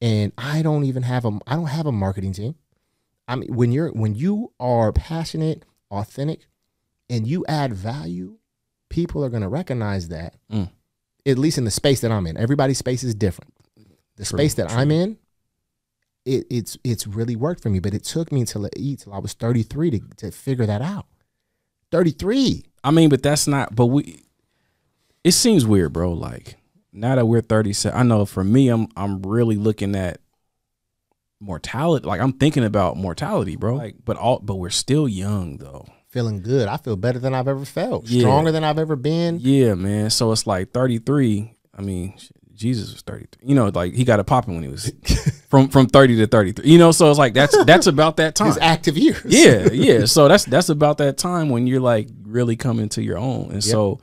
And I don't have a marketing team. I mean, when you are passionate, authentic, and you add value, people are going to recognize that. At least in the space that I'm in. Everybody's space is different. The space that I'm in, it's really worked for me. But it took me until I was 33 to figure that out. 33. I mean, but that's not. But it seems weird, bro. Like now that we're 37, I know for me, I'm really looking at mortality. Like I'm thinking about mortality, bro. Like, but we're still young though. Feeling good. I feel better than I've ever felt. Yeah. Stronger than I've ever been. Yeah, man. So it's like 33. I mean, Jesus was 33. You know, like he got it popping when he was from 30 to 33. You know, so it's like that's about that time. His active years. Yeah, yeah. So that's about that time when you're like really coming to your own. And so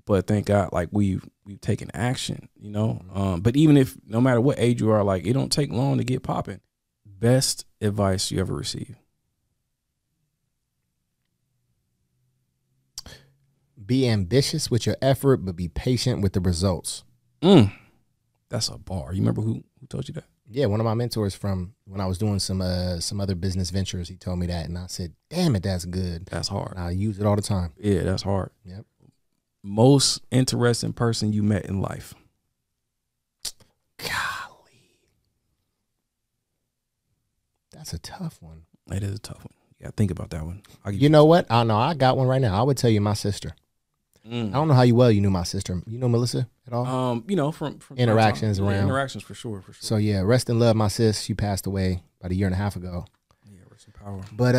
but thank God like we've taken action, you know. But even if no matter what age you are, like it don't take long to get popping. Best advice you ever received? Be ambitious with your effort, but be patient with the results. That's a bar. You remember who told you that? Yeah, one of my mentors from when I was doing some other business ventures, he told me that, and I said, damn it, that's good. That's hard. And I use it all the time. Yeah, that's hard. Yep. Most interesting person you met in life? Golly. That's a tough one. It is a tough one. You gotta think about that one. You know what? I know I got one right now. I would tell you my sister. I don't know how you knew my sister. You know Melissa at all? You know, from interactions around. Interactions for sure. So yeah, rest in love, my sis. She passed away about a year and a half ago. Yeah, rest in power. But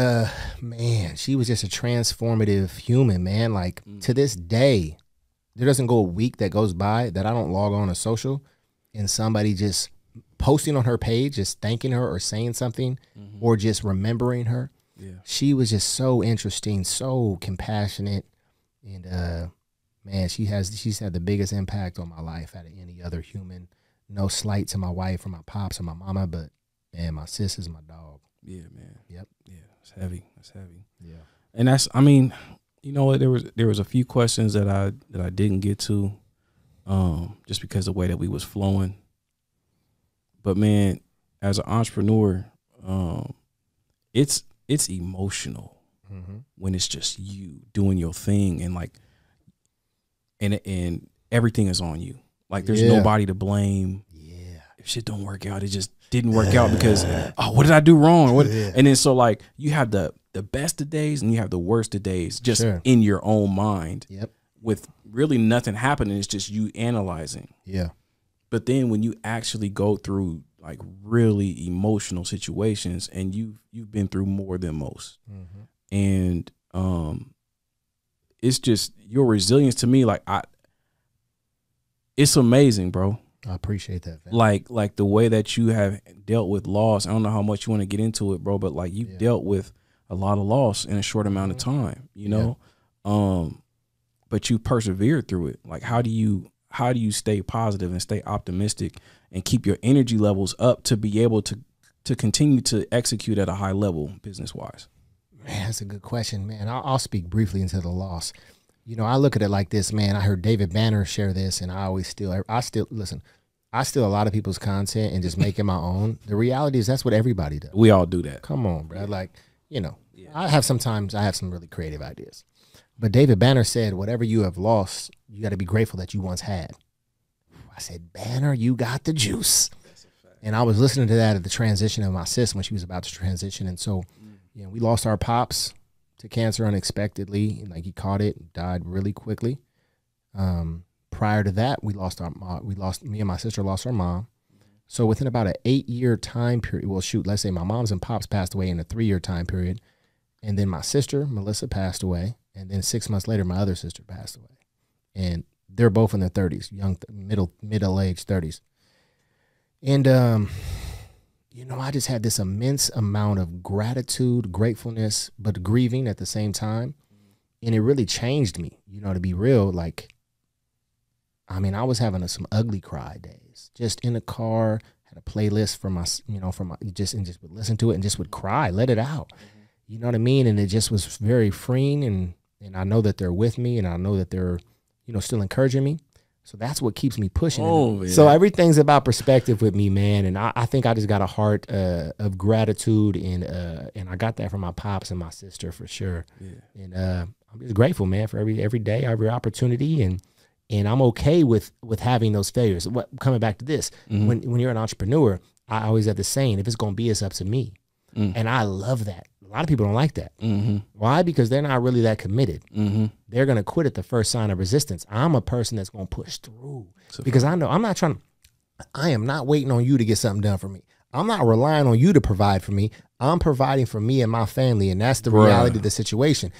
man, she was just a transformative human, man. Like to this day, there doesn't go a week that goes by that I don't log on to social and somebody just posting on her page, just thanking her or saying something or just remembering her. Yeah. She was just so interesting, so compassionate, and man, she's had the biggest impact on my life out of any other human. No slight to my wife or my pops or my mama, but man, my sis is my dog. Yeah, man. Yep. Yeah, it's heavy. It's heavy. Yeah. And that's, I mean, you know what? There was a few questions that I didn't get to, just because of the way that we was flowing. But man, as an entrepreneur, it's emotional when it's just you doing your thing and like, and everything is on you. Like there's nobody to blame. Yeah. If shit don't work out, it just didn't work out because, oh, what did I do wrong? What? And then so like you have the best of days and you have the worst of days just in your own mind. Yep. With really nothing happening. It's just you analyzing. Yeah. But then when you actually go through like really emotional situations and you've been through more than most. And it's just your resilience to me, like it's amazing, bro. I appreciate that, man. Like the way that you have dealt with loss. I don't know how much you want to get into it, bro, but like you've dealt with a lot of loss in a short amount of time, you know? But you persevered through it. Like how do you stay positive and stay optimistic and keep your energy levels up to be able to continue to execute at a high level business wise? Man, that's a good question, man. I'll speak briefly into the loss. You know, I look at it like this, man. I heard David Banner share this, and I steal a lot of people's content and just make it my own. The reality is that's what everybody does. We all do that. Come on, bro. Like, you know, I have some really creative ideas. But David Banner said, whatever you have lost, you got to be grateful that you once had. I said, Banner, you got the juice. And I was listening to that at the transition of my sis when she was about to transition. And so, you know, we lost our pops to cancer unexpectedly. Like he caught it, died really quickly. Prior to that, me and my sister lost our mom. So within about an 8-year time period, well, shoot, let's say my moms and pops passed away in a 3-year time period. And then my sister, Melissa, passed away. And then 6 months later, my other sister passed away. And they're both in their 30s, middle-aged 30s. And, you know, I just had this immense amount of gratitude, gratefulness, but grieving at the same time. And it really changed me, you know, to be real. Like, I mean, I was having some ugly cry days, just in the car, had a playlist just would listen to it and just would cry, let it out. You know what I mean? And it just was very freeing. And I know that they're with me and I know that they're, you know, still encouraging me. So that's what keeps me pushing. Oh, so everything's about perspective with me, man. And I think I just got a heart of gratitude, and I got that from my pops and my sister for sure. Yeah. And I'm just grateful, man, for every day, every opportunity, and I'm okay with having those failures. Coming back to this, when you're an entrepreneur, I always have the saying, if it's gonna be, it's up to me. And I love that. A lot of people don't like that. Why? Because they're not really that committed. They're going to quit at the first sign of resistance. I'm a person that's going to push through because I know I am not waiting on you to get something done for me. I'm not relying on you to provide for me. I'm providing for me and my family, and that's the reality of the situation.